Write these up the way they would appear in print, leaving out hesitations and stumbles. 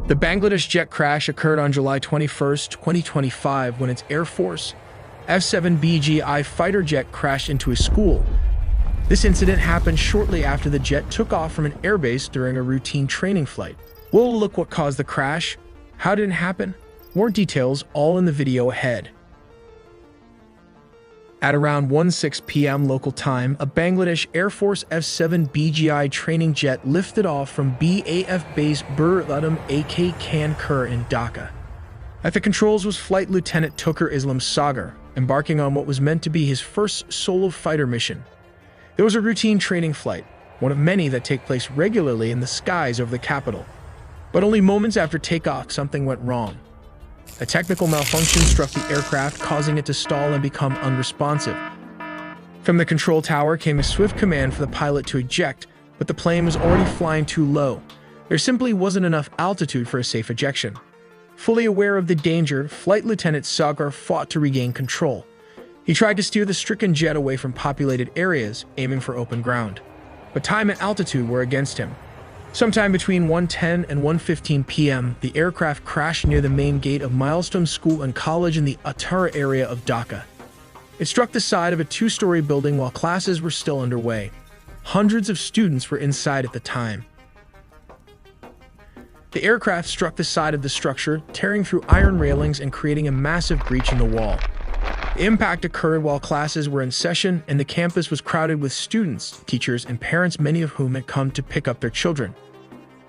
The Bangladesh jet crash occurred on July 21, 2025, when its Air Force F-7BGI fighter jet crashed into a school. This incident happened shortly after the jet took off from an airbase during a routine training flight. We'll look what caused the crash, how did it happen, more details all in the video ahead. At around 1:06 p.m. local time, a Bangladesh Air Force F-7BGI training jet lifted off from BAF base Bur-Udum AK Kankur in Dhaka. At the controls was Flight Lieutenant Tukur Islam Sagar, embarking on what was meant to be his first solo fighter mission. There was a routine training flight, one of many that take place regularly in the skies over the capital. But only moments after takeoff, something went wrong. A technical malfunction struck the aircraft, causing it to stall and become unresponsive. From the control tower came a swift command for the pilot to eject, but the plane was already flying too low. There simply wasn't enough altitude for a safe ejection. Fully aware of the danger, Flight Lieutenant Sagar fought to regain control. He tried to steer the stricken jet away from populated areas, aiming for open ground. But time and altitude were against him. Sometime between 1:10 and 1:15 p.m., the aircraft crashed near the main gate of Milestone School and College in the Uttara area of Dhaka. It struck the side of a two-story building while classes were still underway. Hundreds of students were inside at the time. The aircraft struck the side of the structure, tearing through iron railings and creating a massive breach in the wall. The impact occurred while classes were in session and the campus was crowded with students, teachers, and parents, many of whom had come to pick up their children.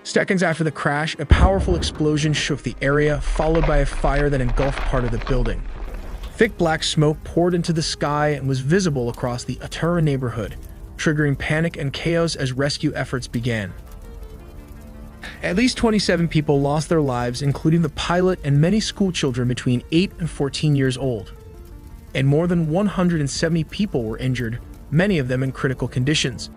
Seconds after the crash, a powerful explosion shook the area, followed by a fire that engulfed part of the building. Thick black smoke poured into the sky and was visible across the Uttara neighborhood, triggering panic and chaos as rescue efforts began. At least 27 people lost their lives, including the pilot and many schoolchildren between 8 and 14 years old. And more than 170 people were injured, many of them in critical conditions.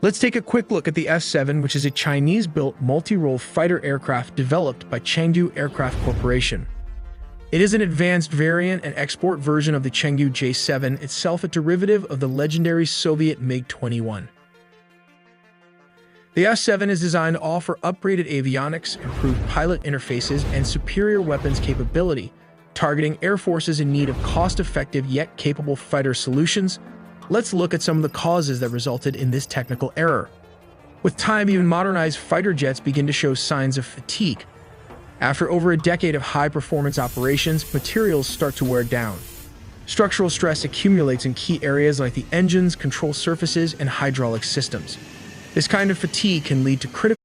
Let's take a quick look at the F-7, which is a Chinese-built multi-role fighter aircraft developed by Chengdu Aircraft Corporation. It is an advanced variant and export version of the Chengdu J-7, itself a derivative of the legendary Soviet MiG-21. The F-7 is designed to offer upgraded avionics, improved pilot interfaces, and superior weapons capability, targeting air forces in need of cost-effective yet capable fighter solutions. Let's look at some of the causes that resulted in this technical error. With time, even modernized fighter jets begin to show signs of fatigue. After over a decade of high-performance operations, materials start to wear down. Structural stress accumulates in key areas like the engines, control surfaces, and hydraulic systems. This kind of fatigue can lead to critical